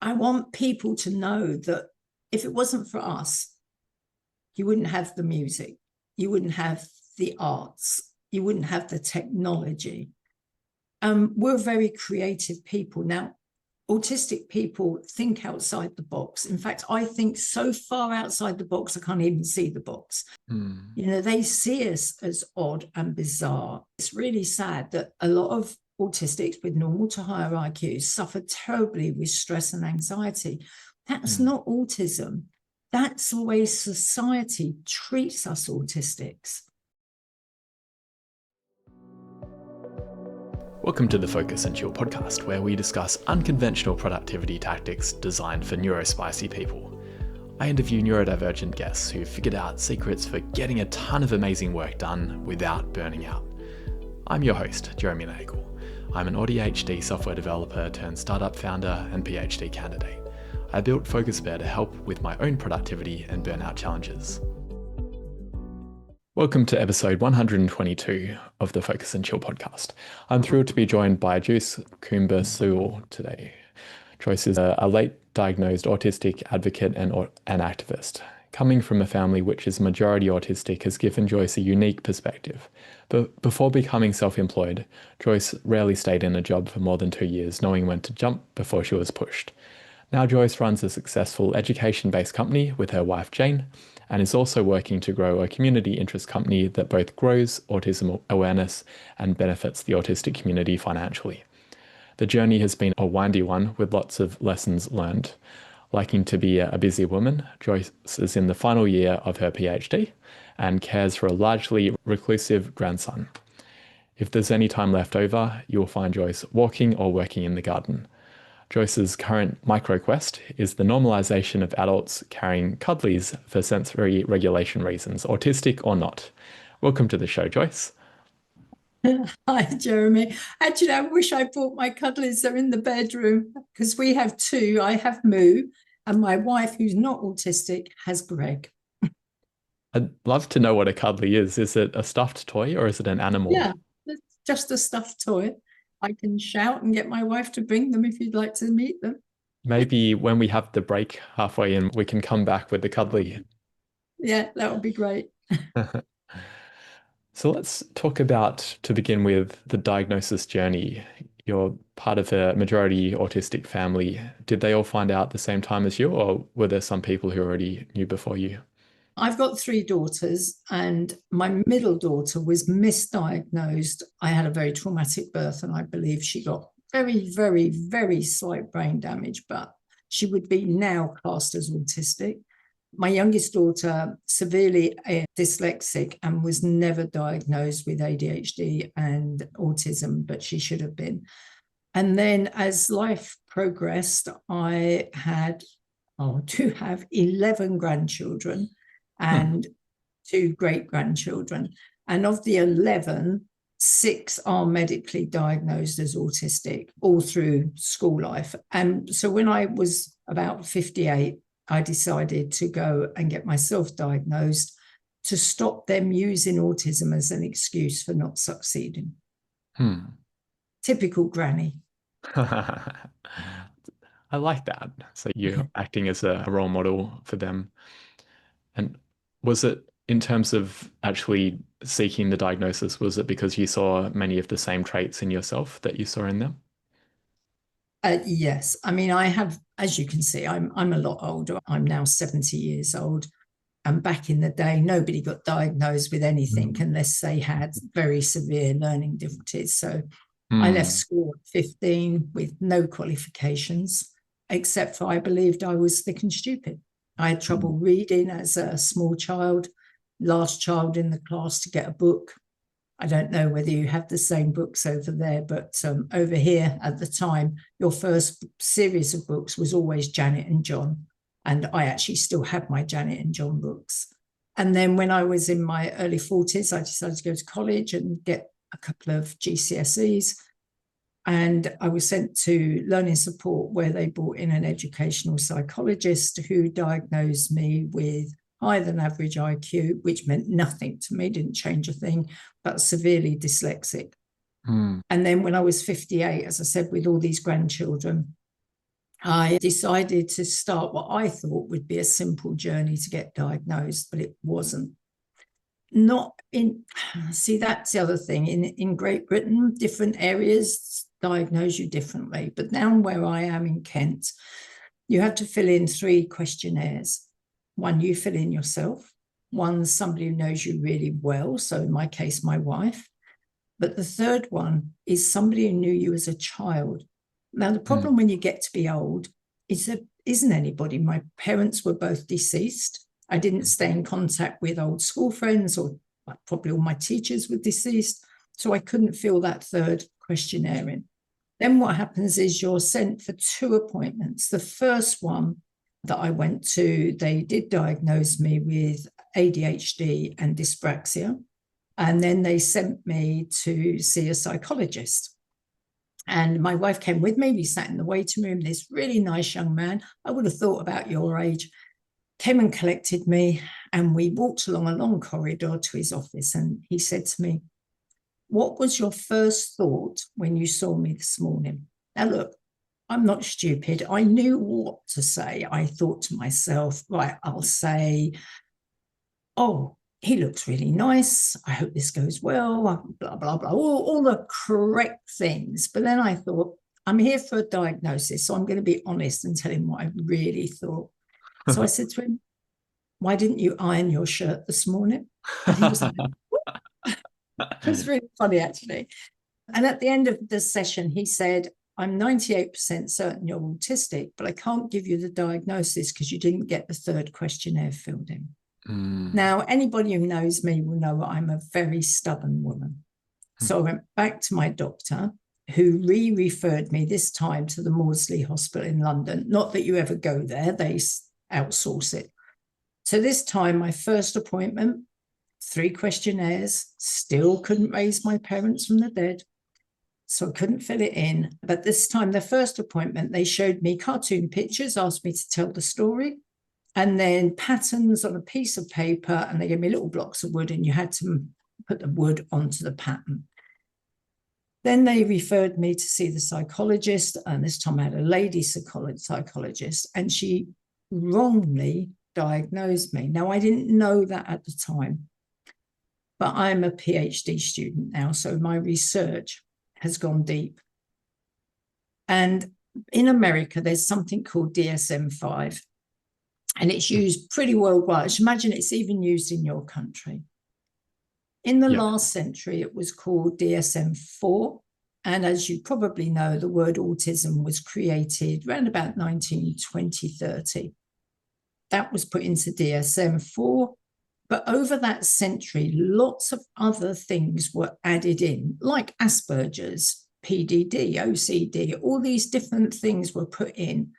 I want people to know that if it wasn't for us, you wouldn't have the music, you wouldn't have the arts, you wouldn't have the technology. We're very creative people. Now, autistic people think outside the box. In fact, I think so far outside the box, I can't even see the box. You know, they see us as odd and bizarre. It's really sad that a lot of autistics with normal to higher IQs suffer terribly with stress and anxiety. That's not autism. That's the way society treats us autistics. Welcome to the Focus and Chill podcast, where we discuss unconventional productivity tactics designed for neurospicy people. I interview neurodivergent guests who've figured out secrets for getting a ton of amazing work done without burning out. I'm your host, Jeremy Nagel. I'm an AudiHD software developer turned startup founder and PhD candidate. I built FocusBear to help with my own productivity and burnout challenges. Welcome to episode 122 of the Focus and Chill podcast. I'm thrilled to be joined by Joyce CoomberSewell today. Joyce is a late diagnosed autistic advocate and activist. Coming from a family which is majority autistic has given Joyce a unique perspective. But before becoming self-employed, Joyce rarely stayed in a job for more than 2 years, knowing when to jump before she was pushed. Now Joyce runs a successful education-based company with her wife Jane, and is also working to grow a community interest company that both grows autism awareness and benefits the autistic community financially. The journey has been a windy one with lots of lessons learned. Liking to be a busy woman, Joyce is in the final year of her PhD and cares for a largely reclusive grandson. If there's any time left over, you'll find Joyce walking or working in the garden. Joyce's current micro-quest is the normalization of adults carrying cuddlies for sensory regulation reasons, autistic or not. Welcome to the show, Joyce. Hi, Jeremy. Actually, I wish I brought my cuddlies. They're in the bedroom because we have two. I have Moo, and my wife, who's not autistic, has Greg. I'd love to know what a cuddly is. Is it a stuffed toy or is it an animal? Yeah, it's just a stuffed toy. I can shout and get my wife to bring them if you'd like to meet them. Maybe when we have the break halfway in, we can come back with the cuddly. Yeah, that would be great. So let's talk about, to begin with, the diagnosis journey. You're part of a majority autistic family. Did they all find out at the same time as you, or were there some people who already knew before you? I've got 3 daughters, and my middle daughter was misdiagnosed. I had a very traumatic birth, and I believe she got very, very, very slight brain damage, but she would be now classed as autistic. My youngest daughter, severely dyslexic, and was never diagnosed with ADHD and autism, but she should have been. And then as life progressed, I do have 11 grandchildren and 2 great-grandchildren. And of the 11, 6 are medically diagnosed as autistic all through school life. And so when I was about 58, I decided to go and get myself diagnosed to stop them using autism as an excuse for not succeeding. Typical granny. I like that. So you're acting as a role model for them. And was it, in terms of actually seeking the diagnosis, was it because you saw many of the same traits in yourself that you saw in them? Yes. I mean, I have, as you can see, I'm a lot older. I'm now 70 years old. And back in the day, nobody got diagnosed with anything unless they had very severe learning difficulties. So I left school at 15 with no qualifications, except for I believed I was thick and stupid. I had trouble reading as a small child, last child in the class to get a book. I don't know whether you have the same books over there, but over here at the time, your first series of books was always Janet and John. And I actually still have my Janet and John books. And then when I was in my early 40s, I decided to go to college and get a couple of GCSEs. And I was sent to learning support, where they brought in an educational psychologist who diagnosed me with higher than average IQ, which meant nothing to me, didn't change a thing, but severely dyslexic. And then when I was 58, as I said, with all these grandchildren, I decided to start what I thought would be a simple journey to get diagnosed, but it wasn't. Not in, see, that's the other thing. In Great Britain, different areas diagnose you differently. But down where I am in Kent, you have to fill in 3 questionnaires. One you fill in yourself, one somebody who knows you really well, so in my case, my wife. But the third one is somebody who knew you as a child. Now, the problem when you get to be old is there isn't anybody. My parents were both deceased. I didn't stay in contact with old school friends, or probably all my teachers were deceased. So I couldn't fill that third questionnaire in. Then what happens is you're sent for 2 appointments. The first one that I went to, they did diagnose me with ADHD and dyspraxia. And then they sent me to see a psychologist. And my wife came with me. We sat in the waiting room. This really nice young man, I would have thought about your age, came and collected me. And we walked along a long corridor to his office. And he said to me, "What was your first thought when you saw me this morning?" Now, look, I'm not stupid. I knew what to say. I thought to myself, right, I'll say, "Oh, he looks really nice. I hope this goes well," blah, blah, blah, all the correct things. But then I thought, I'm here for a diagnosis, so I'm going to be honest and tell him what I really thought. So I said to him, "Why didn't you iron your shirt this morning?" And he was like, it was really funny, actually. And at the end of the session, he said, "I'm 98% certain you're autistic, but I can't give you the diagnosis because you didn't get the third questionnaire filled in." Now, anybody who knows me will know I'm a very stubborn woman. So I went back to my doctor, who referred me this time to the Maudsley Hospital in London. Not that you ever go there, they outsource it. So this time, my first appointment, 3 questionnaires, still couldn't raise my parents from the dead. So I couldn't fill it in. But this time, the first appointment, they showed me cartoon pictures, asked me to tell the story, and then patterns on a piece of paper, and they gave me little blocks of wood, and you had to put the wood onto the pattern. Then they referred me to see the psychologist, and this time I had a lady psychologist, and she wrongly diagnosed me. Now, I didn't know that at the time, but I'm a PhD student now, so my research has gone deep. And in America, there's something called DSM-5. And it's used pretty worldwide. I should imagine it's even used in your country. In the last century, it was called DSM-4. And as you probably know, the word autism was created around about 1920, 30. That was put into DSM-4. But over that century, lots of other things were added in, like Asperger's, PDD, OCD, all these different things were put in.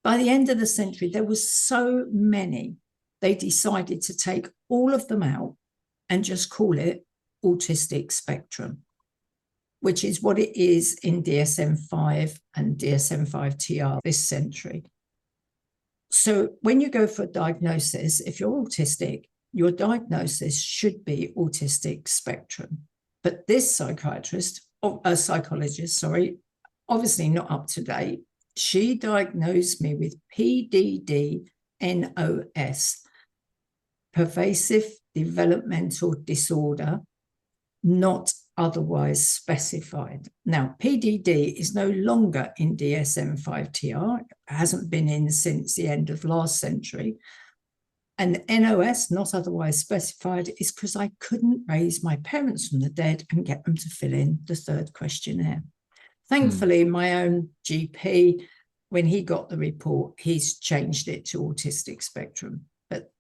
By the end of the century, there was so many, they decided to take all of them out and just call it autistic spectrum, which is what it is in DSM-5 and DSM-5-TR this century. So when you go for a diagnosis, if you're autistic, your diagnosis should be autistic spectrum. But this psychologist, obviously not up to date, she diagnosed me with PDD-NOS, pervasive developmental disorder, not otherwise specified. Now, PDD is no longer in DSM-5-TR. It hasn't been in since the end of last century. And NOS, not otherwise specified, is because I couldn't raise my parents from the dead and get them to fill in the third questionnaire. Thankfully, my own GP, when he got the report, he's changed it to autistic spectrum. But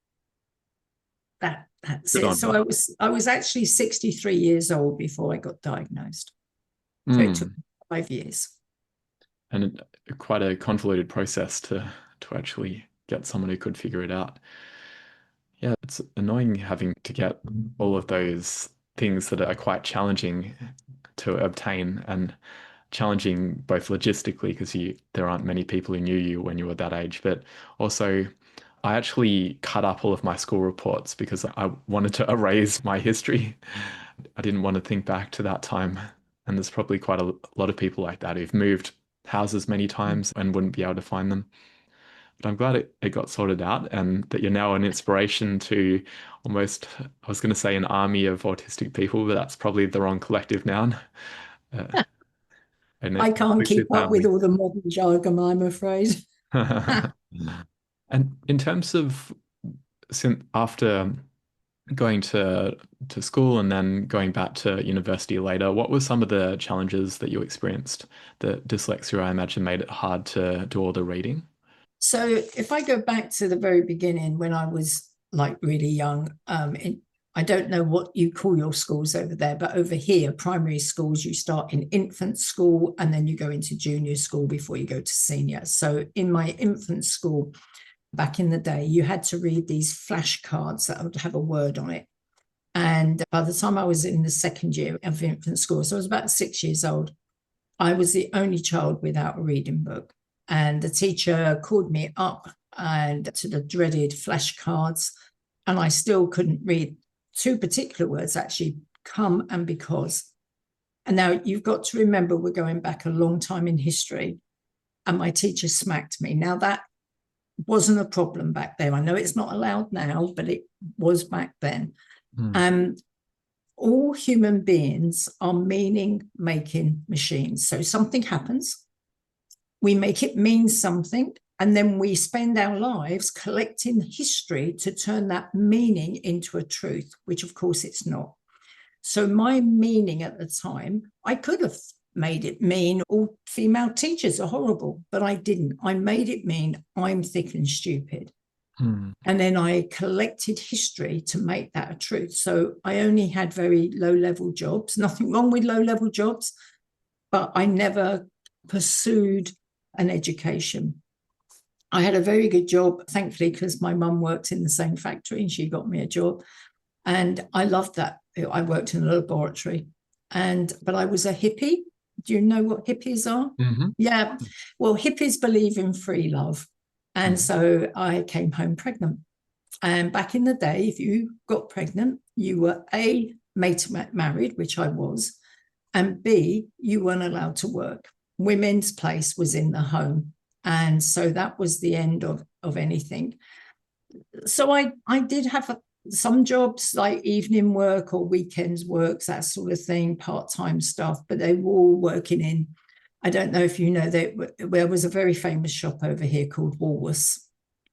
that's it. So I was actually 63 years old before I got diagnosed. So it took 5 years. And quite a convoluted process to actually get someone who could figure it out. Yeah, it's annoying having to get all of those things that are quite challenging to obtain, and challenging both logistically because there aren't many people who knew you when you were that age, but also I actually cut up all of my school reports because I wanted to erase my history. I didn't want to think back to that time. And there's probably quite a lot of people like that who've moved houses many times and wouldn't be able to find them. But I'm glad it got sorted out and that you're now an inspiration to almost, I was going to say an army of autistic people, but that's probably the wrong collective noun. And I it can't includes your keep up with family. all the modern jargon, I'm afraid. And in terms of after going to school and then going back to university later, what were some of the challenges that you experienced? The dyslexia, I imagine, made it hard to do all the reading. So if I go back to the very beginning when I was like really young, I don't know what you call your schools over there, but over here, primary schools, you start in infant school and then you go into junior school before you go to senior. So in my infant school, back in the day, you had to read these flashcards that would have a word on it. And by the time I was in the second year of infant school, so I was about 6 years old, I was the only child without a reading book. And the teacher called me up and to the dreaded flashcards, and I still couldn't read two particular words, actually, come and because. And now you've got to remember, we're going back a long time in history, and my teacher smacked me. Now, that wasn't a problem back then. I know it's not allowed now, but it was back then. All human beings are meaning-making machines. So something happens, we make it mean something, and then we spend our lives collecting history to turn that meaning into a truth, which of course it's not. So my meaning at the time, I could have made it mean all female teachers are horrible, but I didn't. I made it mean I'm thick and stupid. And then I collected history to make that a truth. So I only had very low-level jobs, nothing wrong with low-level jobs, but I never pursued an education. I had a very good job, thankfully, because my mum worked in the same factory and she got me a job. And I loved that. I worked in a laboratory, but I was a hippie. Do you know what hippies are? Yeah. Well, hippies believe in free love. And so I came home pregnant. And back in the day, if you got pregnant, you were A, married, which I was, and B, you weren't allowed to work. Women's place was in the home. And so that was the end of anything. So I did have some jobs like evening work or weekends works, that sort of thing, part-time stuff, but they were all working in, I don't know if you know, there was a very famous shop over here called Woolworths.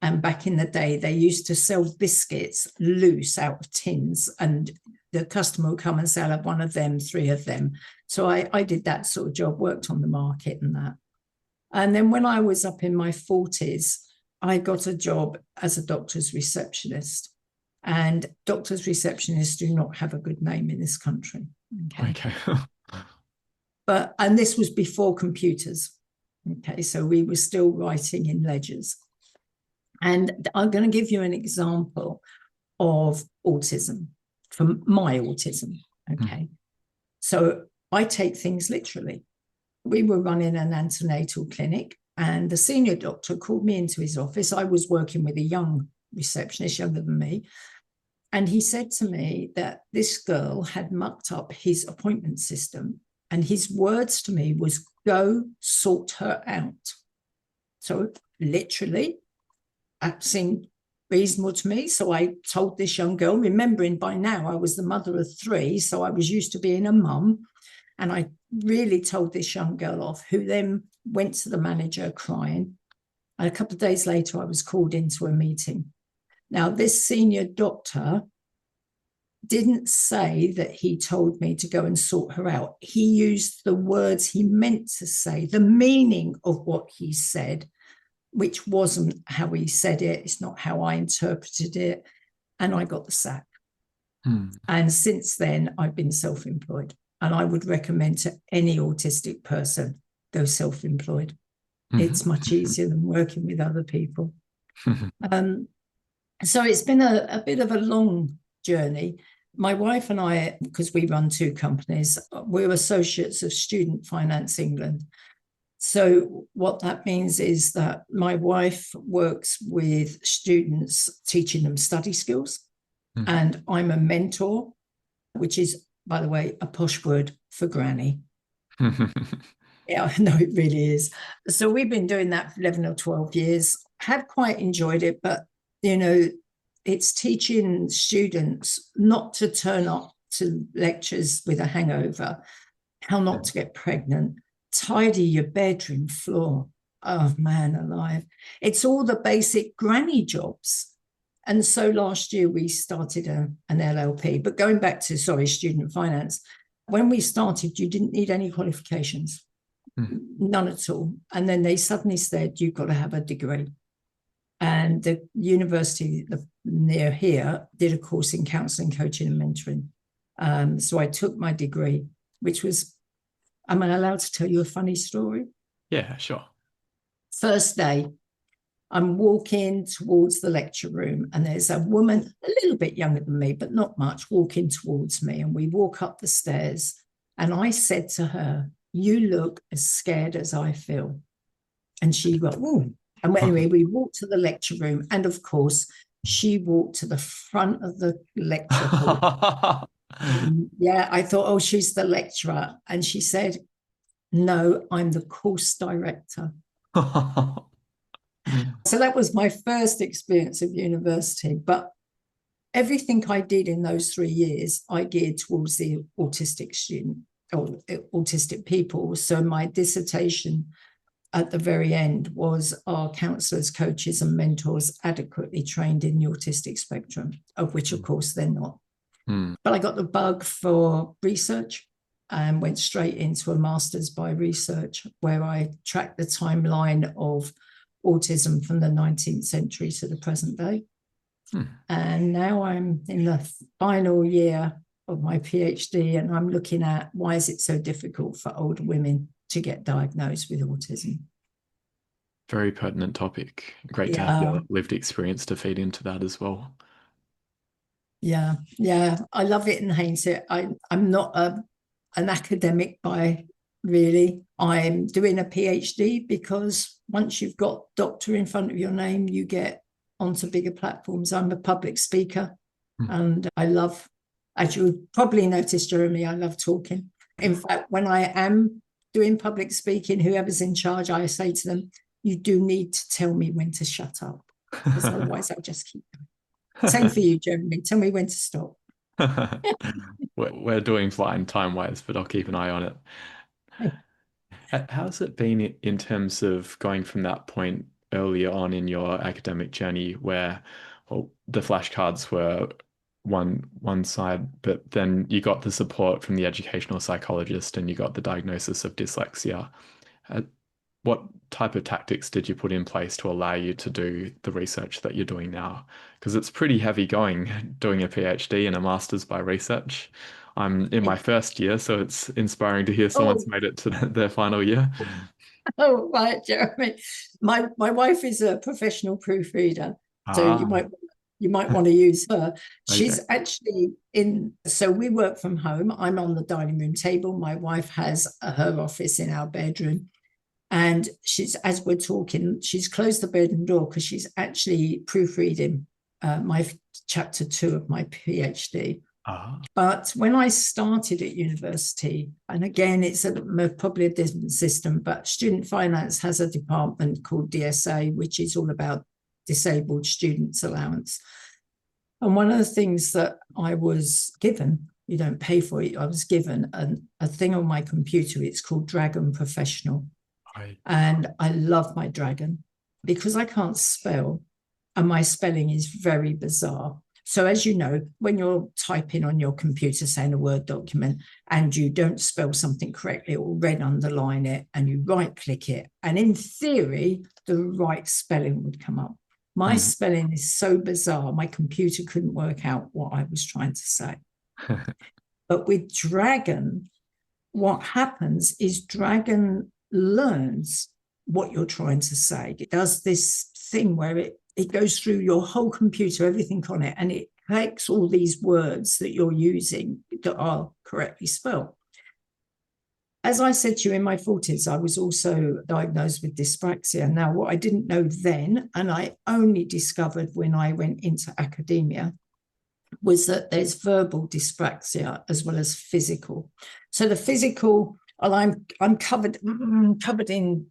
And back in the day, they used to sell biscuits loose out of tins, and the customer would come and say, I'll have one of them, three of them. So I did that sort of job, worked on the market and that. And then when I was up in my 40s, I got a job as a doctor's receptionist. And doctors' receptionists do not have a good name in this country. Okay. And this was before computers. Okay, so we were still writing in ledgers. And I'm going to give you an example of autism, from my autism. Okay. So I take things literally. We were running an antenatal clinic, and the senior doctor called me into his office. I was working with a young receptionist, younger than me. And he said to me that this girl had mucked up his appointment system. And his words to me was, go sort her out. So literally, that seemed reasonable to me. So I told this young girl, remembering by now I was the mother of three, so I was used to being a mum. And I really told this young girl off, who then went to the manager crying. And a couple of days later, I was called into a meeting. Now, this senior doctor didn't say that he told me to go and sort her out. He used the words he meant to say, the meaning of what he said, which wasn't how he said it. It's not how I interpreted it. And I got the sack. And since then, I've been self-employed. And I would recommend to any autistic person, go self-employed. It's much easier than working with other people. So it's been a bit of a long journey. My wife and I, because we run two companies, we're associates of Student Finance England. So what that means is that my wife works with students, teaching them study skills. And I'm a mentor, which is, by the way, a posh word for granny. Yeah, no, it really is. So we've been doing that for 11 or 12 years. Have quite enjoyed it, but, it's teaching students not to turn up to lectures with a hangover, how not to get pregnant, tidy your bedroom floor. Oh, man alive. It's all the basic granny jobs. And so last year we started an LLP. But going back to, student finance, when we started, you didn't need any qualifications. None at all. And then they suddenly said, you've got to have a degree. And the university near here did a course in counselling, coaching and mentoring. So I took my degree, which was, am I allowed to tell you a funny story? Yeah, sure. First day, I'm walking towards the lecture room and there's a woman a little bit younger than me, but not much, walking towards me. And we walk up the stairs and I said to her, you look as scared as I feel. And she went, oh. And anyway, we walked to the lecture room. And of course, she walked to the front of the lecture hall. Yeah, I thought, oh, she's the lecturer. And she said, no, I'm the course director. So that was my first experience of university. But everything I did in those 3 years, I geared towards the autistic student or autistic people. So my dissertation at the very end was, are counsellors, coaches and mentors adequately trained in the autistic spectrum, of which, of course, they're not. But I got the bug for research and went straight into a master's by research where I tracked the timeline of autism from the 19th century to the present day. And now I'm in the final year of my PhD and I'm looking at why is it so difficult for older women to get diagnosed with autism. Very pertinent topic. Great to have your lived experience to feed into that as well. Yeah, I love it and hate it. I'm not an academic by really. I'm doing a PhD because once you've got doctor in front of your name, you get onto bigger platforms. I'm a public speaker and I love, as you probably noticed, Jeremy, I love talking. In fact, when I am doing public speaking, whoever's in charge, I say to them, you do need to tell me when to shut up because otherwise I'll just keep going. Same for you, Jeremy. Tell me when to stop. We're doing fine time-wise, but I'll keep an eye on it. How's it been in terms of going from that point earlier on in your academic journey where the flashcards were one side, but then you got the support from the educational psychologist and you got the diagnosis of dyslexia? What type of tactics did you put in place to allow you to do the research that you're doing now? Because it's pretty heavy going, doing a PhD and a master's by research. I'm in my first year, so it's inspiring to hear someone's made it to their final year. Oh, right, Jeremy. My wife is a professional proofreader, so you might want to use her. She's actually so we work from home. I'm on the dining room table. My wife has her office in our bedroom. And as we're talking, she's closed the bedroom door because she's actually proofreading my chapter 2 of my PhD. But when I started at university, and again, it's probably a different system, but student finance has a department called DSA, which is all about disabled students allowance. And one of the things that I was given, you don't pay for it, I was given a thing on my computer. It's called Dragon Professional. And I love my Dragon because I can't spell and my spelling is very bizarre. So as you know, when you're typing on your computer, say in a Word document, and you don't spell something correctly or red underline it and you right click it, and in theory, the right spelling would come up. My spelling is so bizarre, my computer couldn't work out what I was trying to say. But with Dragon, what happens is Dragon learns what you're trying to say. It does this thing where it goes through your whole computer, everything on it, and it takes all these words that you're using that are correctly spelled. As I said to you, in my 40s, I was also diagnosed with dyspraxia. Now, what I didn't know then, and I only discovered when I went into academia, was that there's verbal dyspraxia as well as physical. So the physical And I'm covered in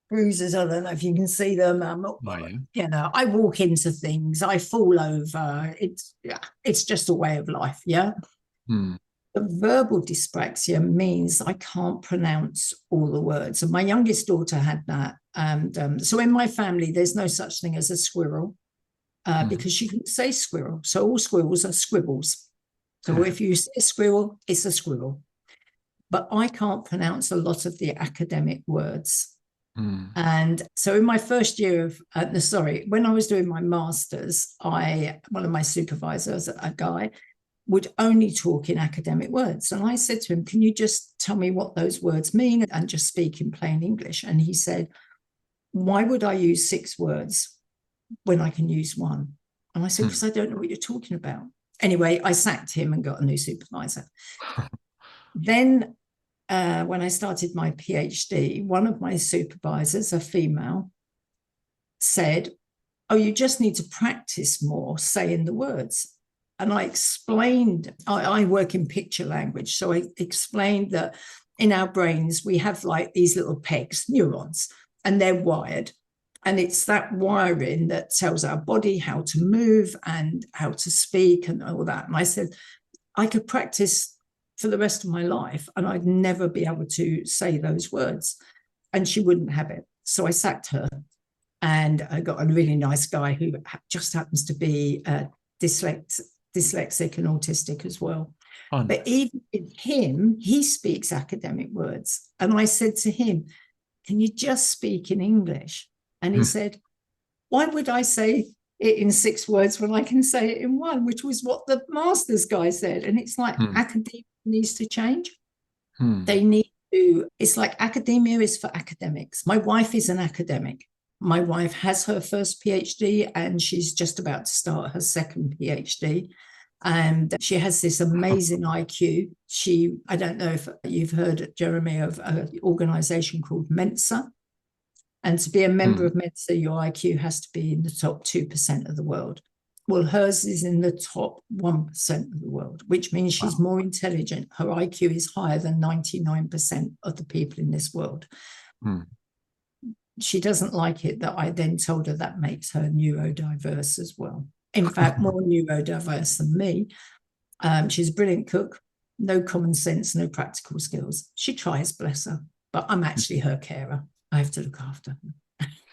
bruises. I don't know if you can see them. I walk into things, I fall over. It's just a way of life. Yeah. The verbal dyspraxia means I can't pronounce all the words. And my youngest daughter had that. And so in my family, there's no such thing as a squirrel because she couldn't say squirrel. So all squirrels are squibbles. So if you say a squirrel, it's a squirrel. But I can't pronounce a lot of the academic words. And so in my first year of, when I was doing my master's, one of my supervisors, a guy, would only talk in academic words. And I said to him, can you just tell me what those words mean and just speak in plain English? And he said, why would I use 6 words when I can use 1? And I said, because I don't know what you're talking about. Anyway, I sacked him and got a new supervisor. Then when I started my PhD, one of my supervisors, a female, said, oh, you just need to practice more saying the words. And I explained, I work in picture language. So I explained that in our brains, we have like these little pegs, neurons, and they're wired. And it's that wiring that tells our body how to move and how to speak and all that. And I said, I could practice for the rest of my life and I'd never be able to say those words. And she wouldn't have it. So I sacked her. And I got a really nice guy who just happens to be dyslexic and autistic as well. But even with him, he speaks academic words. And I said to him, can you just speak in English? And he said, why would I say it in 6 words when I can say it in 1, which was what the master's guy said. And it's like academia needs to change. They need to, it's like academia is for academics. My wife is an academic. My wife has her first PhD and she's just about to start her second PhD. And she has this amazing IQ. I don't know if you've heard, Jeremy, of an organization called Mensa. And to be a member of Mensa, your IQ has to be in the top 2% of the world. Well, hers is in the top 1% of the world, which means she's more intelligent. Her IQ is higher than 99% of the people in this world. She doesn't like it that I then told her that makes her neurodiverse as well. In fact, more neurodiverse than me. She's a brilliant cook, no common sense, no practical skills. She tries, bless her, but I'm actually her carer. I have to look after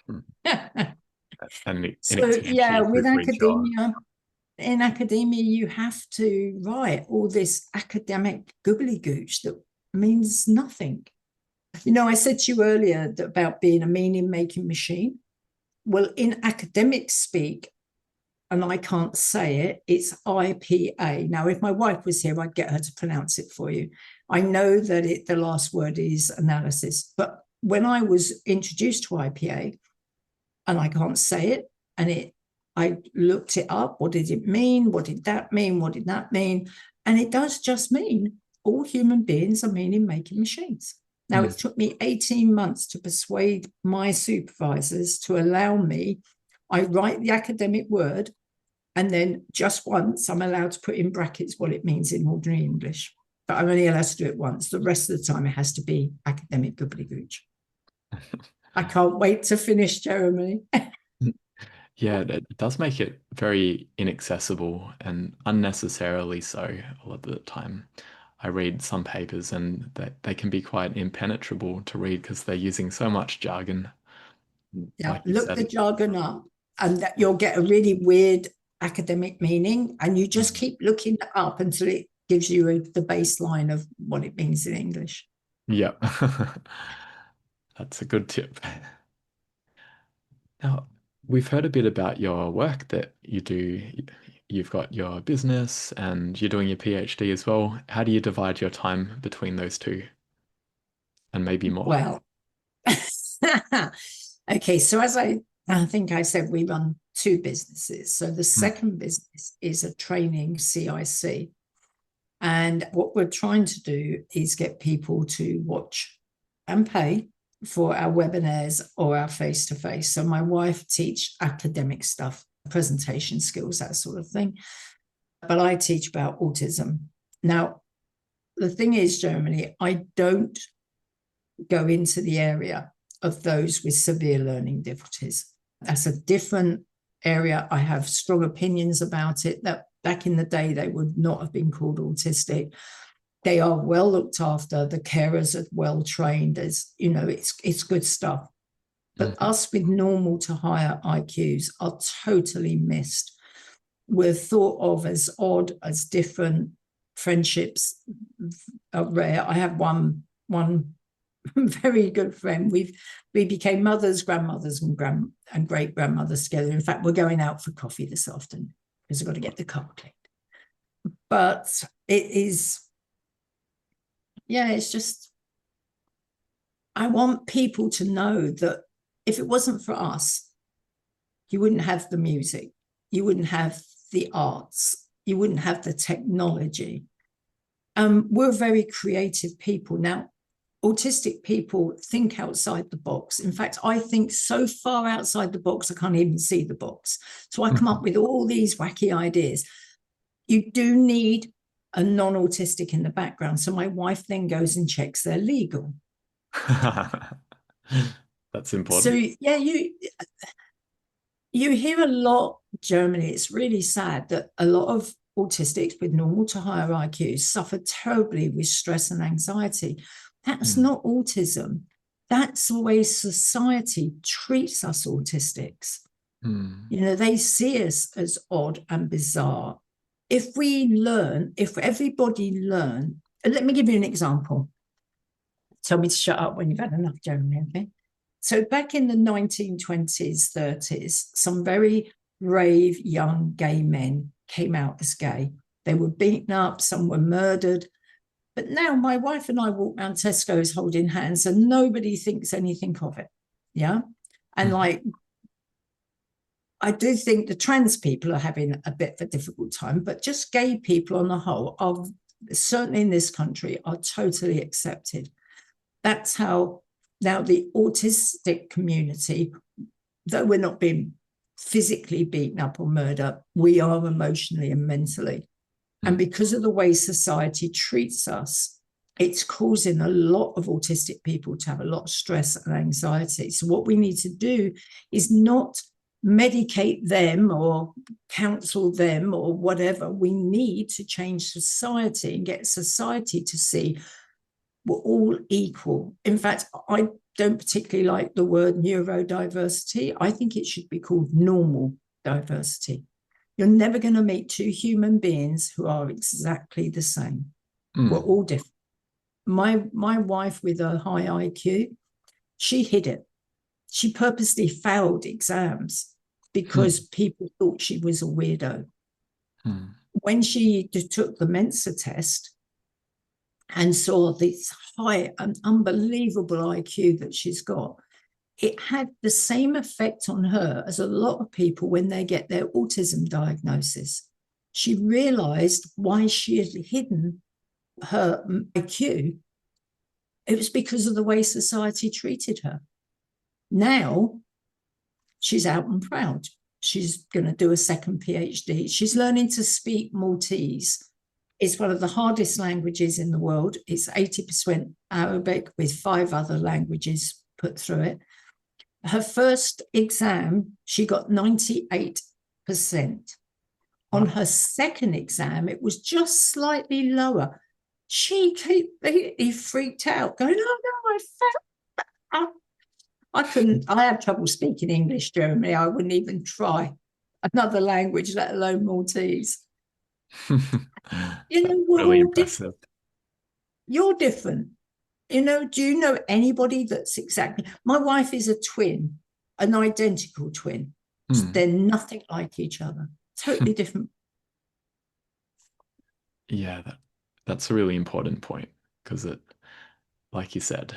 her. So yeah, with academia, in academia, you have to write all this academic gobbledygooch that means nothing. You know, I said to you earlier about being a meaning-making machine. Well, in academic speak, and I can't say it, it's IPA. Now, if my wife was here, I'd get her to pronounce it for you. I know that the last word is analysis, but when I was introduced to IPA, and I can't say it, and I looked it up. What did it mean? What did that mean? What did that mean? And it does just mean all human beings are meaning-making machines. Now, it took me 18 months to persuade my supervisors to allow me. I write the academic word, and then just once I'm allowed to put in brackets what it means in ordinary English. But I'm only allowed to do it once. The rest of the time, it has to be academic gobbledygooch. I can't wait to finish, Jeremy. Yeah, it does make it very inaccessible and unnecessarily so a lot of the time. I read some papers and they can be quite impenetrable to read because they're using so much jargon. Yeah, like you look said. the jargon up and you'll get a really weird academic meaning, and you just keep looking it up until it gives you the baseline of what it means in English. Yeah, that's a good tip. Now, we've heard a bit about your work that you do. You've got your business and you're doing your PhD as well. How do you divide your time between those two? And maybe more. Well, okay, so as I think I said, we run 2 businesses. So the second business is a training CIC. And what we're trying to do is get people to watch and pay for our webinars or our face-to-face. So my wife teach academic stuff, presentation skills, that sort of thing. But I teach about autism. Now, the thing is, Germany, I don't go into the area of those with severe learning difficulties. That's a different area. I have strong opinions about it, that back in the day, they would not have been called autistic. They are well looked after. The carers are well trained. As you know, it's good stuff. But us with normal to higher IQs are totally missed. We're thought of as odd, as different. Friendships are rare. I have one very good friend. We became mothers, grandmothers, and great grandmothers together. In fact, we're going out for coffee this afternoon because I've got to get the car cleaned. But it is, yeah, it's just, I want people to know that if it wasn't for us, you wouldn't have the music, you wouldn't have the arts, you wouldn't have the technology. We're very creative people. Now, autistic people think outside the box. In fact, I think so far outside the box, I can't even see the box. So I come up with all these wacky ideas. You do need a non-autistic in the background. So my wife then goes and checks they're legal. That's important. So yeah, you hear a lot, Germany, it's really sad that a lot of autistics with normal to higher IQs suffer terribly with stress and anxiety. That's not autism. That's the way society treats us autistics. You know, they see us as odd and bizarre. If everybody learned, let me give you an example. Tell me to shut up when you've had enough, Jeremy, okay? So back in the 1920s, 30s, some very brave young gay men came out as gay. They were beaten up, some were murdered. But now my wife and I walk around Tesco's holding hands and nobody thinks anything of it. Yeah. And like, I do think the trans people are having a bit of a difficult time, but just gay people on the whole are certainly in this country are totally accepted. That's how now the autistic community, though we're not being physically beaten up or murdered, we are emotionally and mentally. And because of the way society treats us, it's causing a lot of autistic people to have a lot of stress and anxiety. So what we need to do is not medicate them or counsel them or whatever. We need to change society and get society to see we're all equal. In fact, I don't particularly like the word neurodiversity. I think it should be called normal diversity. You're never going to meet two human beings who are exactly the same. We're all different. My wife with a high IQ, she hid it. She purposely failed exams because people thought she was a weirdo. When she took the Mensa test and saw this high and unbelievable IQ that she's got, it had the same effect on her as a lot of people when they get their autism diagnosis. She realized why she had hidden her IQ. It was because of the way society treated her. Now, she's out and proud. She's going to do a second PhD. She's learning to speak Maltese. It's one of the hardest languages in the world. It's 80% Arabic with 5 other languages put through it. Her first exam, she got 98%. On her second exam, it was just slightly lower. She completely freaked out, going, "Oh no, I couldn't. I have trouble speaking English, Jeremy. I wouldn't even try another language, let alone Maltese." You know, we're really all impressive. You're different. You know, do you know anybody that's exactly... My wife is a twin, an identical twin. They're nothing like each other. Totally different. Yeah, that's a really important point because it, like you said,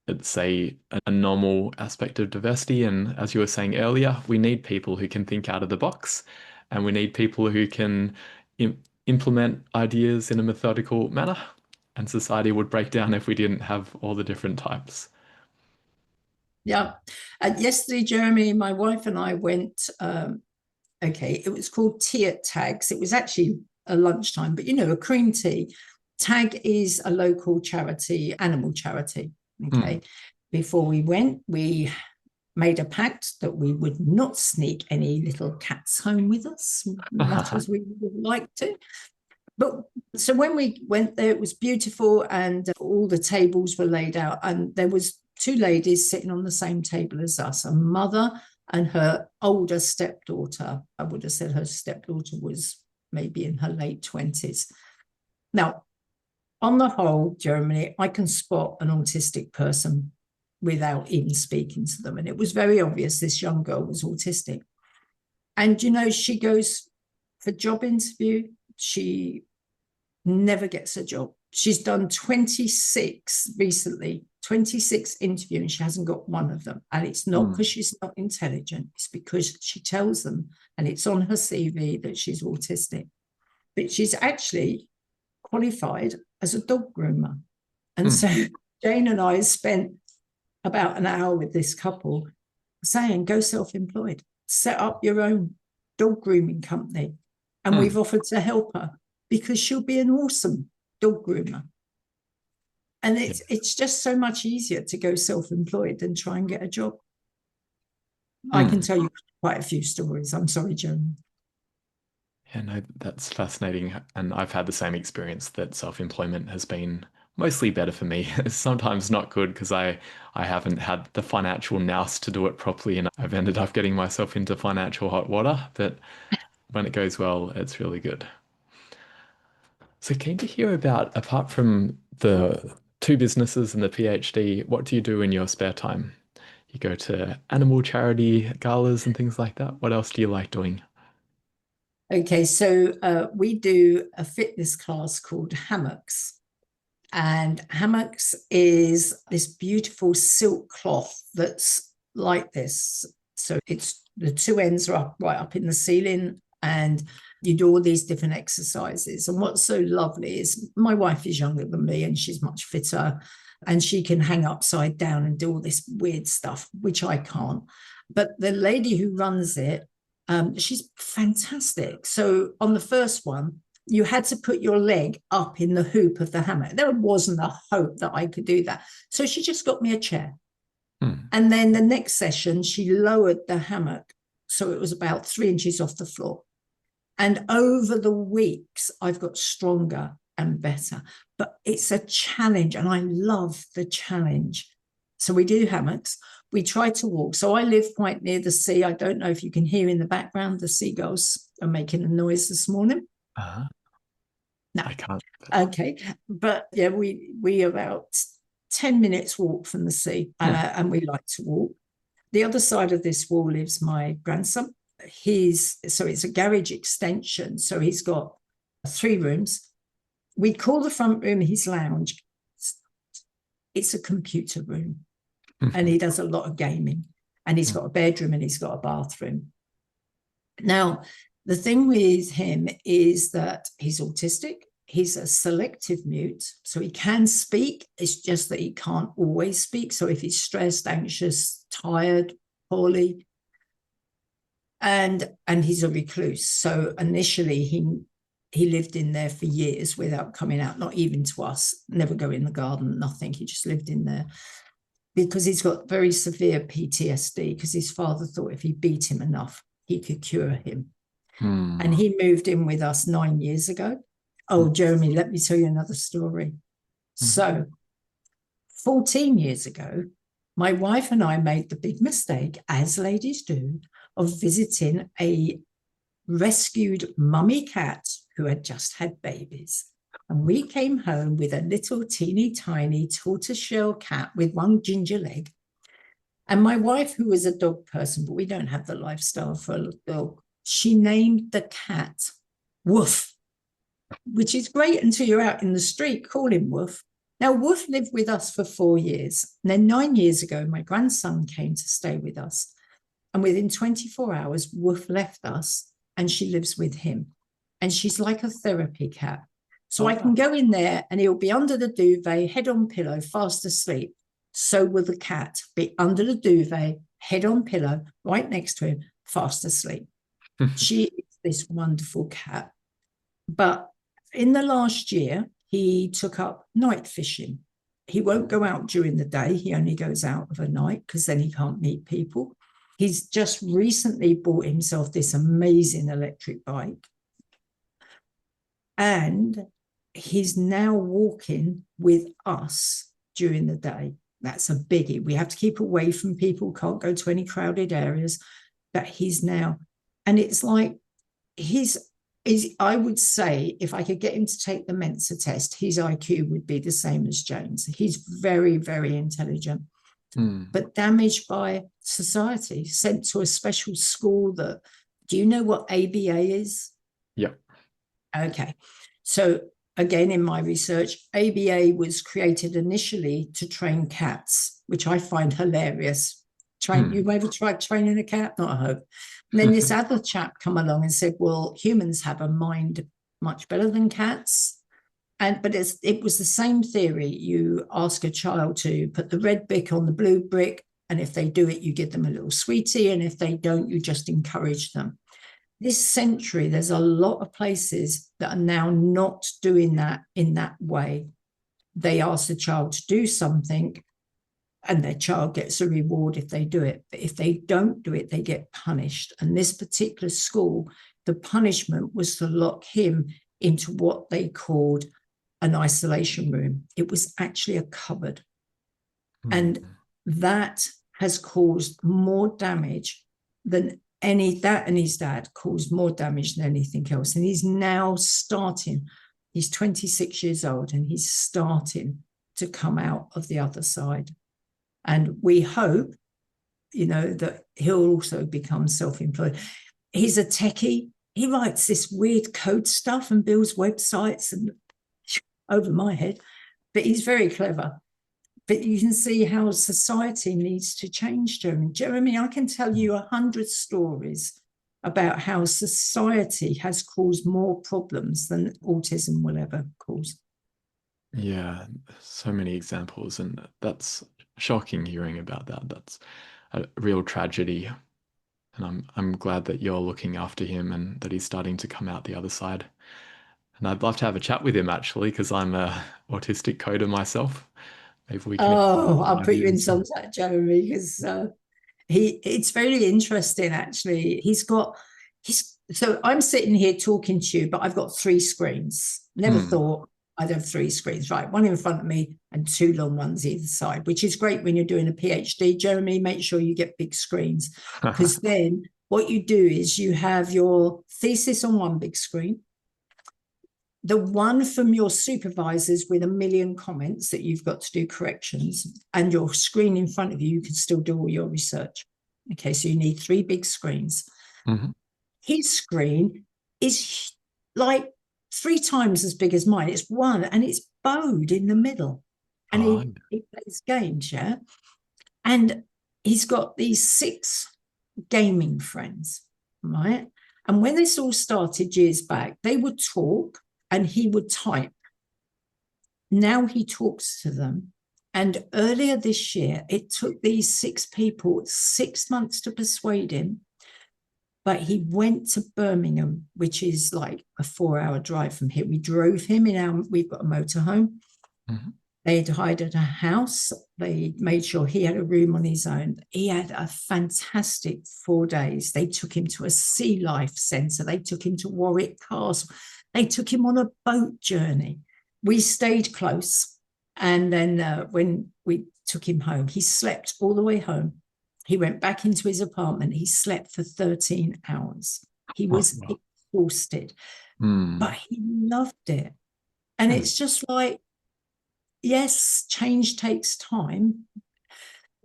it's a normal aspect of diversity. And as you were saying earlier, we need people who can think out of the box and we need people who can implement ideas in a methodical manner. And society would break down if we didn't have all the different types. Yeah. Yesterday, Jeremy, my wife and I went, it was called Tea at Tags. It was actually a lunchtime, but you know, a cream tea. Tag is a local charity, animal charity. Okay. Before we went, we made a pact that we would not sneak any little cats home with us, much as we would like to. But so when we went there, it was beautiful, and all the tables were laid out, and there was two ladies sitting on the same table as us, a mother and her older stepdaughter. I would have said her stepdaughter was maybe in her late 20s. Now, on the whole, Germany, I can spot an autistic person without even speaking to them. And it was very obvious this young girl was autistic. And, you know, she goes for job interview. She never gets a job. She's done 26 recently, 26 interviews, and she hasn't got one of them. And it's not because she's not intelligent. It's because she tells them, and it's on her CV, that she's autistic. But she's actually qualified as a dog groomer. And so Jane and I spent about an hour with this couple saying, go self-employed, set up your own dog grooming company. And we've offered to help her because she'll be an awesome dog groomer. And it's just so much easier to go self-employed than try and get a job. I can tell you quite a few stories. I'm sorry, Joan. Yeah, no, that's fascinating. And I've had the same experience that self-employment has been mostly better for me. It's sometimes not good because I haven't had the financial nous to do it properly, and I've ended up getting myself into financial hot water. But when it goes well, it's really good. So keen to hear about, apart from the two businesses and the PhD, what do you do in your spare time? You go to animal charity galas and things like that. What else do you like doing? Okay, so we do a fitness class called Hammocks. And Hammocks is this beautiful silk cloth that's like this. So it's the two ends are up right up in the ceiling, and you do all these different exercises. And what's so lovely is my wife is younger than me and she's much fitter, and she can hang upside down and do all this weird stuff, which I can't. But the lady who runs it, she's fantastic. So on the first one, you had to put your leg up in the hoop of the hammock. There wasn't a hope that I could do that. So she just got me a chair. And then the next session, she lowered the hammock so it was about 3 inches off the floor. And over the weeks, I've got stronger and better. But it's a challenge, and I love the challenge. So we do hammocks. We try to walk. So I live quite near the sea. I don't know if you can hear in the background, the seagulls are making a noise this morning. No, I can't. Okay, but yeah, we about 10 minutes walk from the sea, and we like to walk. The other side of this wall lives my grandson. So it's a garage extension. So he's got 3 rooms. We call the front room his lounge. It's a computer room, and he does a lot of gaming, and he's got a bedroom and he's got a bathroom. Now, the thing with him is that he's autistic. He's a selective mute, so he can speak. It's just that he can't always speak. So if he's stressed, anxious, tired, poorly, and he's a recluse. So initially he lived in there for years without coming out, not even to us, never go in the garden, nothing. He just lived in there because he's got very severe PTSD, because his father thought if he beat him enough, he could cure him. And he moved in with us 9 years ago. Oh, Jeremy, let me tell you another story. So 14 years ago, my wife and I made the big mistake, as ladies do, of visiting a rescued mummy cat who had just had babies. And we came home with a little teeny tiny tortoiseshell cat with one ginger leg. And my wife, who was a dog person, but we don't have the lifestyle for a dog, she named the cat Woof, which is great until you're out in the street, call him Woof. Now, Woof lived with us for 4 years. And then 9 years ago, my grandson came to stay with us. And within 24 hours, Woof left us and she lives with him. And she's like a therapy cat. So I can go in there and he'll be under the duvet, head on pillow, fast asleep. So will the cat be under the duvet, head on pillow, right next to him, fast asleep. She is this wonderful cat. But in the last year, he took up night fishing. He won't go out during the day. He only goes out of a night because then he can't meet people. He's just recently bought himself this amazing electric bike. And he's now walking with us during the day. That's a biggie. We have to keep away from people, can't go to any crowded areas. But he's now, and it's like I would say if I could get him to take the Mensa test, his IQ would be the same as James. He's very, very intelligent, but damaged by society, sent to a special school that, do you know what ABA is? Yeah. Okay. So again, in my research, ABA was created initially to train cats, which I find hilarious. You ever tried training a cat? Not a hope. And then this other chap come along and said, well, humans have a mind much better than cats. But it was the same theory. You ask a child to put the red brick on the blue brick, and if they do it, you give them a little sweetie, and if they don't, you just encourage them. This century, there's a lot of places that are now not doing that in that way. They ask the child to do something, and their child gets a reward if they do it. But if they don't do it, they get punished. And this particular school, the punishment was to lock him into what they called an isolation room. It was actually a cupboard. And that has caused more damage than that, and his dad caused more damage than anything else. And he's now starting, he's 26 years old, and he's starting to come out of the other side. And we hope, that he'll also become self-employed. He's a techie. He writes this weird code stuff and builds websites and over my head, but he's very clever. But you can see how society needs to change, Jeremy. Jeremy, I can tell you 100 stories about how society has caused more problems than autism will ever cause. Yeah, so many examples, and that's shocking hearing about that. That's a real tragedy. And I'm glad that you're looking after him and that he's starting to come out the other side. And I'd love to have a chat with him actually, because I'm a autistic coder myself. Maybe we can. I'll put you in contact, Jeremy, because it's very interesting actually. So I'm sitting here talking to you, but I've got 3 screens. Never thought I'd have 3 screens, right? One in front of me and 2 long ones either side, which is great when you're doing a PhD. Jeremy, make sure you get big screens, because then what you do is you have your thesis on one big screen, the one from your supervisors with 1 million comments that you've got to do corrections, and your screen in front of you, you can still do all your research. Okay, so you need 3 big screens. His screen is like 3 times as big as mine. It's one, and it's bowed in the middle. And he plays games, yeah? And he's got these 6 gaming friends, right? And when this all started years back, they would talk and he would type. Now he talks to them. And earlier this year, it took these 6 people 6 months to persuade him. But he went to Birmingham, which is like a 4-hour drive from here. We drove him we've got a motorhome. They'd hired a house. They made sure he had a room on his own. He had a fantastic 4 days. They took him to a sea life centre. They took him to Warwick Castle. They took him on a boat journey. We stayed close. And then when we took him home, he slept all the way home. He went back into his apartment. He slept for 13 hours. He was exhausted, but he loved it. And it's just like, yes, change takes time.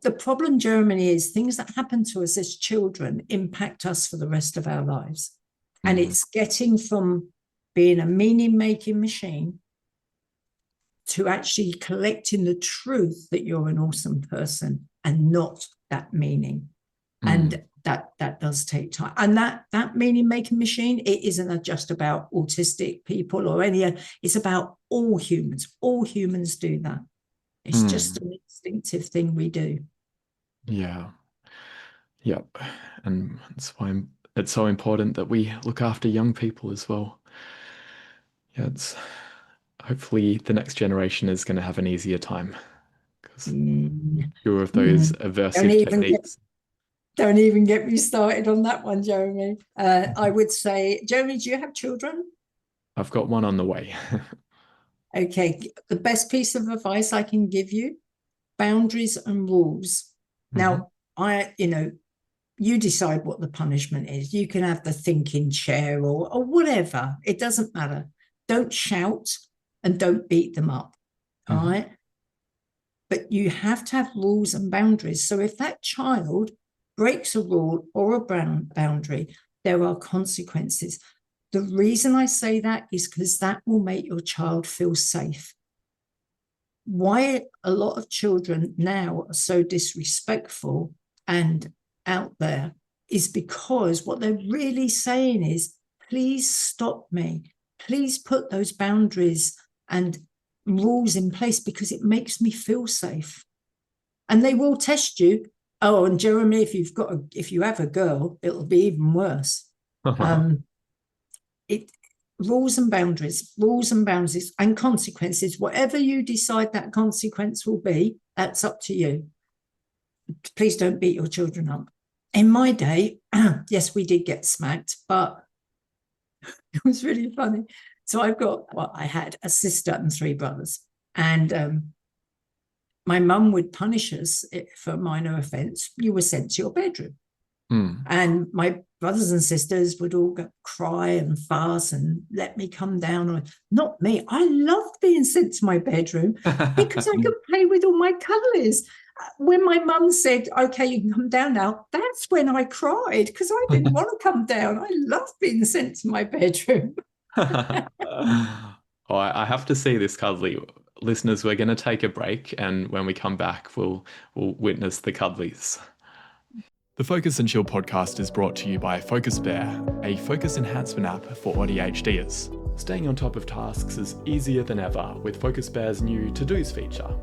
The problem, Jeremy, is things that happen to us as children impact us for the rest of our lives. And it's getting from being a meaning-making machine to actually collecting the truth that you're an awesome person and not that meaning. And that does take time. And that meaning-making machine, it isn't just about autistic people or it's about all humans. All humans do that. It's just an instinctive thing we do. Yeah. Yep. And that's why it's so important that we look after young people as well. Yeah, hopefully the next generation is going to have an easier time. Few of those aversive techniques. Don't even get me started on that one, Jeremy. I would say, Jeremy, do you have children? I've got one on the way. Okay, the best piece of advice I can give you, boundaries and rules. Now, you decide what the punishment is. You can have the thinking chair or whatever. It doesn't matter. Don't shout and don't beat them up. All right. But you have to have rules and boundaries. So if that child breaks a rule or a boundary, there are consequences. The reason I say that is because that will make your child feel safe. Why a lot of children now are so disrespectful and out there is because what they're really saying is, please stop me. Please put those boundaries and rules in place because it makes me feel safe. And they will test you. Oh, and Jeremy, if you have a girl, it'll be even worse. Rules and boundaries and consequences. Whatever you decide that consequence will be, that's up to you. Please don't beat your children up. In my day, yes, we did get smacked, but it was really funny. So I had a sister and 3 brothers, and my mum would punish us for a minor offence. You were sent to your bedroom. And my brothers and sisters would all cry and fuss and let me come down. Not me. I loved being sent to my bedroom because I could play with all my cuddlies. When my mum said, okay, you can come down now, that's when I cried because I didn't want to come down. I loved being sent to my bedroom. Oh, I have to see this, cuddly. Listeners, we're going to take a break, and when we come back, we'll witness the cuddlies. The Focus and Chill podcast is brought to you by Focus Bear, a focus enhancement app for ADHDers. Staying on top of tasks is easier than ever with Focus Bear's new To-Dos feature.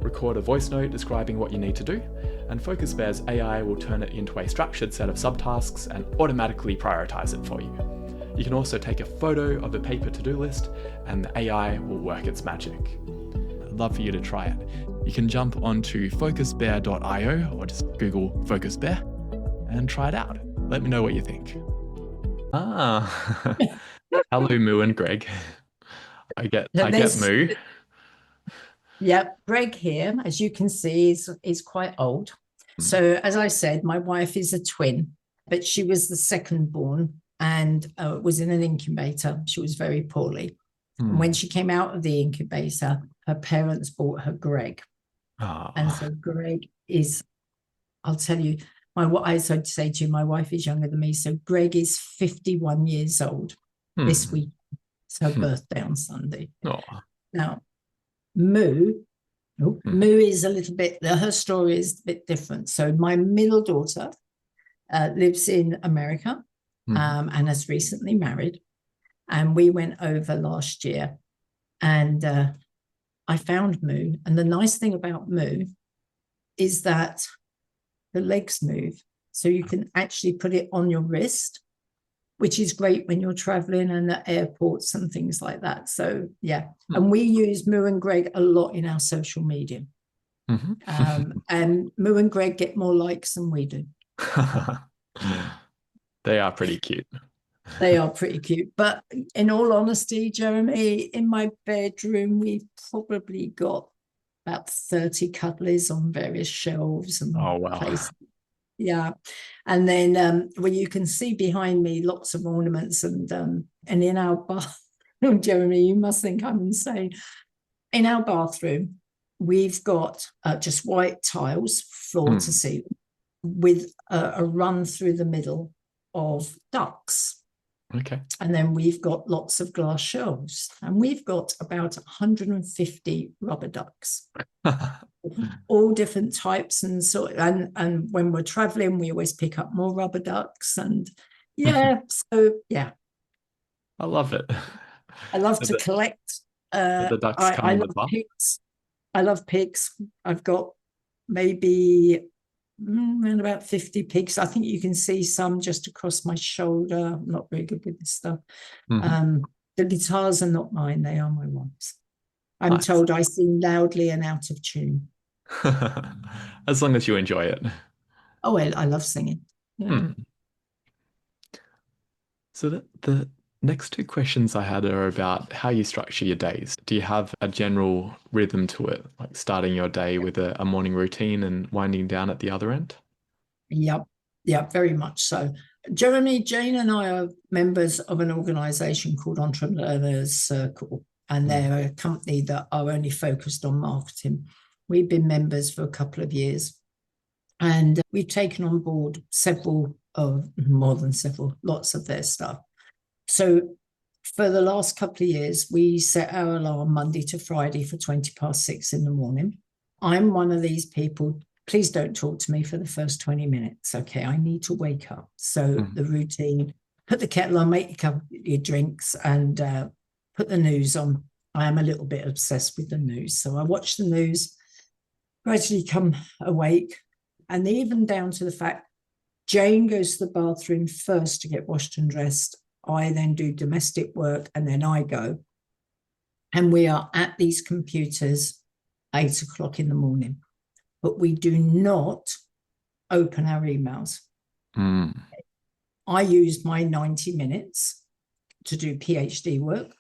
Record a voice note describing what you need to do, and Focus Bear's AI will turn it into a structured set of subtasks and automatically prioritize it for you. You can also take a photo of a paper to-do list, and the AI will work its magic. I'd love for you to try it. You can jump onto focusbear.io or just Google Focus Bear and try it out. Let me know what you think. Hello, Moo and Greg. I get Moo. Yeah, Greg here, as you can see, is quite old. So as I said, my wife is a twin, but she was the second born and was in an incubator. She was very poorly. And when she came out of the incubator, her parents bought her Greg. And so Greg is, I'll tell you, I say to you, my wife is younger than me. So Greg is 51 years old this week. It's her birthday on Sunday. Now, Moo is a little bit, her story is a bit different. So my middle daughter lives in America and has recently married. And we went over last year and I found Moo. And the nice thing about Moo is that the legs move. So you can actually put it on your wrist, which is great when you're traveling and at airports and things like that. So, yeah. And we use Moo and Greg a lot in our social media. And Moo and Greg get more likes than we do. They are pretty cute. They are pretty cute. But in all honesty, Jeremy, in my bedroom, we've probably got about 30 cuddlies on various shelves and places. Yeah. And then well, you can see behind me lots of ornaments and in our bathroom, Jeremy, you must think I'm insane. In our bathroom, we've got just white tiles, floor to ceiling, with a run through the middle of ducks. Okay. And then we've got lots of glass shelves, and we've got about 150 rubber ducks, all different types and sort. And when we're traveling, we always pick up more rubber ducks. And yeah, so yeah, I love it. I love to collect. The ducks I love pigs. I love pigs. I've got maybe around about 50 pigs. I think you can see some just across my shoulder. I'm not very good with this stuff. The guitars are not mine. They are my wife's. I'm told I sing loudly and out of tune. As long as you enjoy it. Oh, well, I love singing. Yeah. Hmm. So the next two questions I had are about how you structure your days. Do you have a general rhythm to it, like starting your day with a morning routine and winding down at the other end? Yep. Yep. Very much so. Jeremy, Jane, and I are members of an organisation called Entrepreneurs Circle, and Mm. they're a company that are only focused on marketing. We've been members for a couple of years, and we've taken on board more than several, lots of their stuff. So for the last couple of years, we set our alarm Monday to Friday for 20 past 6 in the morning. I'm one of these people. Please don't talk to me for the first 20 minutes. Okay, I need to wake up. So the routine, put the kettle on, make your drinks, and put the news on. I am a little bit obsessed with the news. So I watch the news, gradually come awake, and even down to the fact Jane goes to the bathroom first to get washed and dressed. I then do domestic work, and then I go. And we are at these computers 8 o'clock in the morning, but we do not open our emails. Mm. I use my 90 minutes to do PhD work.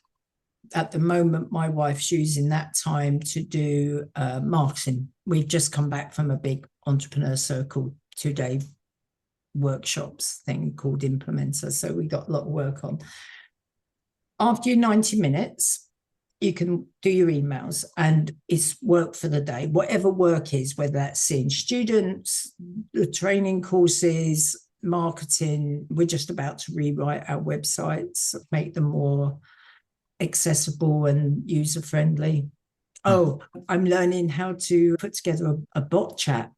At the moment, my wife's using that time to do marketing. We've just come back from a big entrepreneur circle 2-day workshops thing called Implementer. So we got a lot of work on. After your 90 minutes, you can do your emails and it's work for the day. Whatever work is, whether that's seeing students, the training courses, marketing. We're just about to rewrite our websites, make them more accessible and user-friendly. Oh, I'm learning how to put together a bot chat.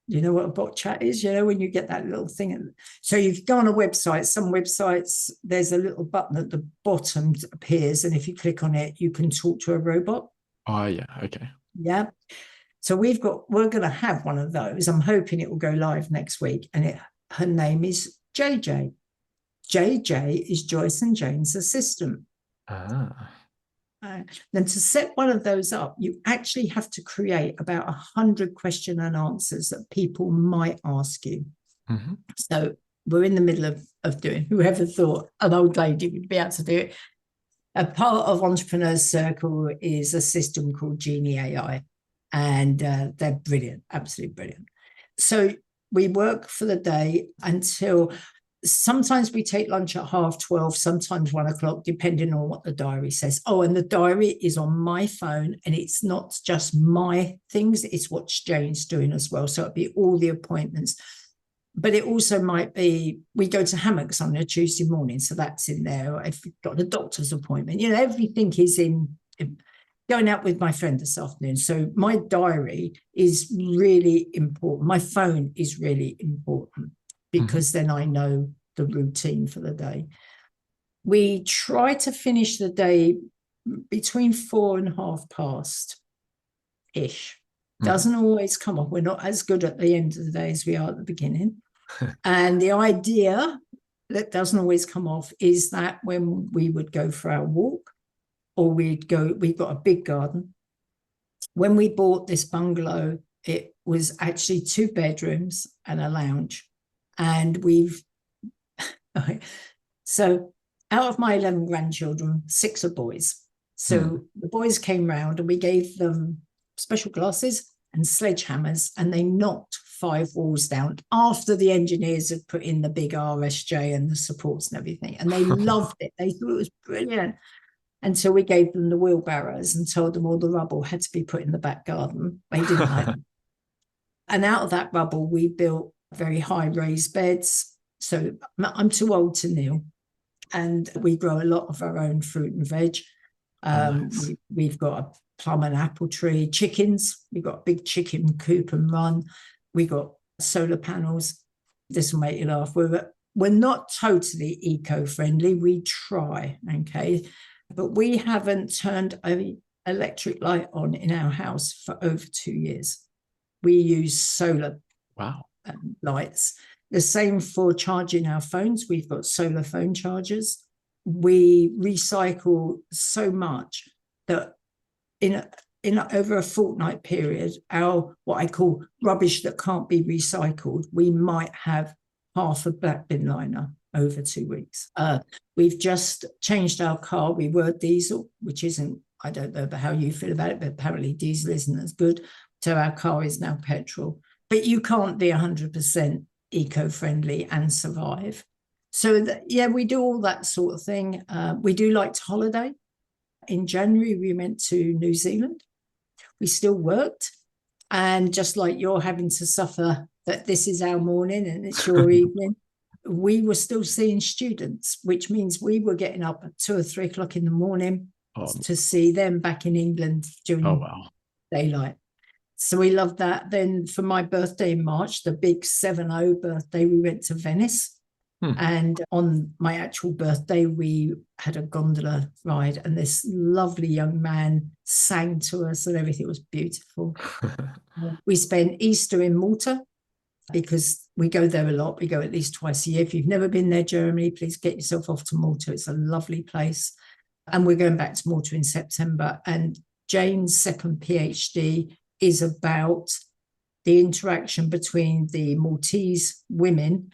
You know what a bot chat is? You know, when you get that little thing. So you go on a website, some websites, there's a little button at the bottom appears. And if you click on it, you can talk to a robot. Oh, yeah. Okay. Yeah. So we're going to have one of those. I'm hoping it will go live next week. And her name is JJ. JJ is Joyce and Jane's assistant. Ah. Then to set one of those up, you actually have to create about 100 question and answers that people might ask you. Mm-hmm. So we're in the middle of doing, whoever thought an old lady would be able to do it. A part of Entrepreneurs Circle is a system called Genie AI, and they're brilliant, absolutely brilliant. So we work for the day until sometimes we take lunch at 12:30, sometimes 1 o'clock, depending on what the diary says. Oh, and the diary is on my phone, and it's not just my things, it's what Jane's doing as well. So it'll be all the appointments. But it also might be, we go to Hammocks on a Tuesday morning, so that's in there. If you've got a doctor's appointment, you know, everything is in going out with my friend this afternoon. So my diary is really important. My phone is really important, because then I know the routine for the day. We try to finish the day between 4 and past 4:30-ish. Doesn't always come off. We're not as good at the end of the day as we are at the beginning. And the idea that doesn't always come off is that when we would go for our walk, or we've got a big garden. When we bought this bungalow, it was actually 2 bedrooms and a lounge. And so out of my 11 grandchildren, 6 are boys. So the boys came round and we gave them special glasses and sledgehammers, and they knocked 5 walls down after the engineers had put in the big RSJ and the supports and everything. And they loved it. They thought it was brilliant. And so we gave them the wheelbarrows and told them all the rubble had to be put in the back garden. They didn't like it. And out of that rubble, we built very high raised beds. So I'm too old to kneel. And we grow a lot of our own fruit and veg. Nice. We've got a plum and apple tree, chickens. We've got a big chicken coop and run. We got solar panels. This will make you laugh. We're not totally eco-friendly. We try, okay? But we haven't turned an electric light on in our house for over 2 years. We use solar lights. The same for charging our phones. We've got solar phone chargers. We recycle so much that in over a fortnight period, our what I call rubbish that can't be recycled, we might have half a black bin liner over 2 weeks. We've just changed our car. We were diesel, which isn't, I don't know how you feel about it, but apparently diesel isn't as good. So our car is now petrol. But you can't be 100% eco-friendly and survive. So we do all that sort of thing. We do like to holiday. In January, we went to New Zealand. We still worked. And just like you're having to suffer that this is our morning and it's your evening, we were still seeing students, which means we were getting up at 2 or 3 o'clock in the morning to see them back in England during daylight. So we loved that. Then for my birthday in March, the big 7-0 birthday, we went to Venice. And on my actual birthday, we had a gondola ride, and this lovely young man sang to us, and everything was beautiful. We spent Easter in Malta because we go there a lot. We go at least twice a year. If you've never been there, Jeremy, please get yourself off to Malta. It's a lovely place. And we're going back to Malta in September. And Jane's second PhD is about the interaction between the Maltese women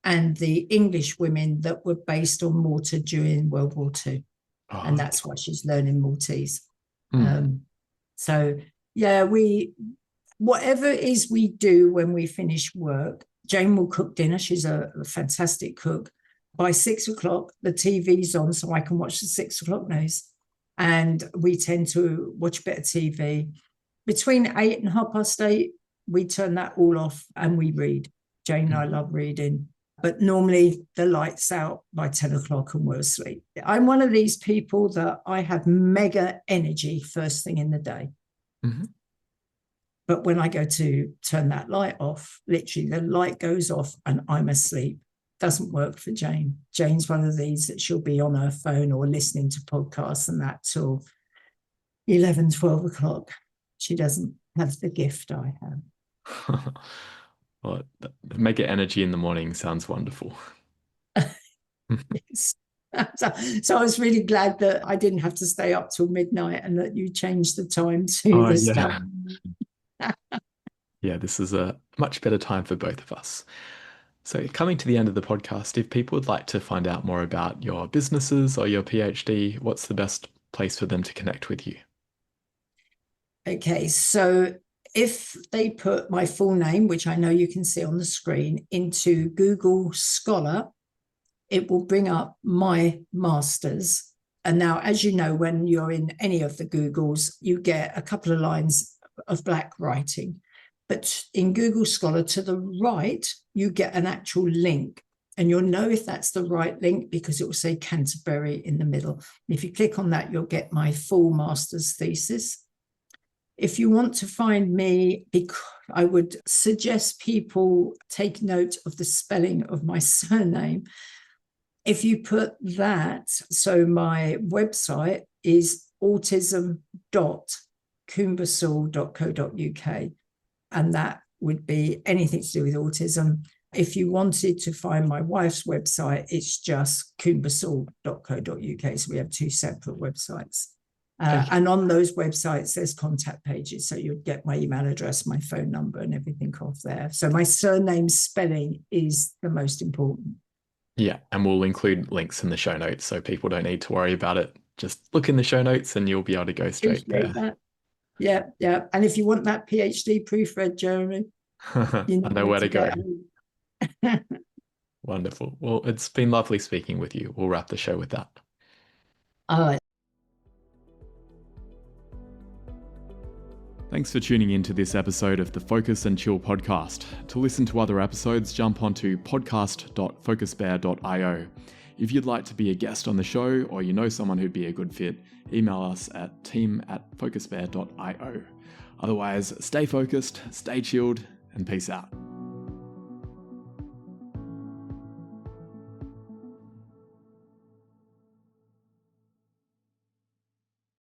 and the English women that were based on Malta during World War II. And that's why she's learning Maltese. So, whatever it is we do when we finish work, Jane will cook dinner. She's a fantastic cook. By 6 o'clock, the TV's on so I can watch the 6 o'clock news. And we tend to watch a bit of TV. Between 8 and 8:30, we turn that all off and we read. Jane and I love reading. But normally the light's out by 10 o'clock and we're asleep. I'm one of these people that I have mega energy first thing in the day. But when I go to turn that light off, literally the light goes off and I'm asleep. Doesn't work for Jane. Jane's one of these that she'll be on her phone or listening to podcasts and that till 11, 12 o'clock. She doesn't have the gift I have. Well, the mega energy in the morning sounds wonderful. Yes. So I was really glad that I didn't have to stay up till midnight and that you changed the time to this stuff. Yeah, this is a much better time for both of us. So coming to the end of the podcast, if people would like to find out more about your businesses or your PhD, what's the best place for them to connect with you? Okay, so if they put my full name, which I know you can see on the screen, into Google Scholar, it will bring up my master's. And now, as you know, when you're in any of the Googles, you get a couple of lines of black writing. But in Google Scholar, to the right, you get an actual link. And you'll know if that's the right link because it will say Canterbury in the middle. And if you click on that, you'll get my full master's thesis. If you want to find me, I would suggest people take note of the spelling of my surname. If you put that, so my website is autism.CoomberSewell.co.uk, and that would be anything to do with autism. If you wanted to find my wife's website, it's just CoomberSewell.co.uk. So we have 2 separate websites. And on those websites, there's contact pages. So you'll get my email address, my phone number, and everything off there. So my surname spelling is the most important. Yeah, and we'll include links in the show notes so people don't need to worry about it. Just look in the show notes and you'll be able to go straight there. Yeah. And if you want that PhD proofread, Jeremy, you know where to go. Go. Wonderful. Well, it's been lovely speaking with you. We'll wrap the show with that. All right. Thanks for tuning in to this episode of the Focus and Chill podcast. To listen to other episodes, jump onto podcast.focusbear.io. If you'd like to be a guest on the show or you know someone who'd be a good fit, email us at team@focusbear.io. Otherwise, stay focused, stay chilled, and peace out.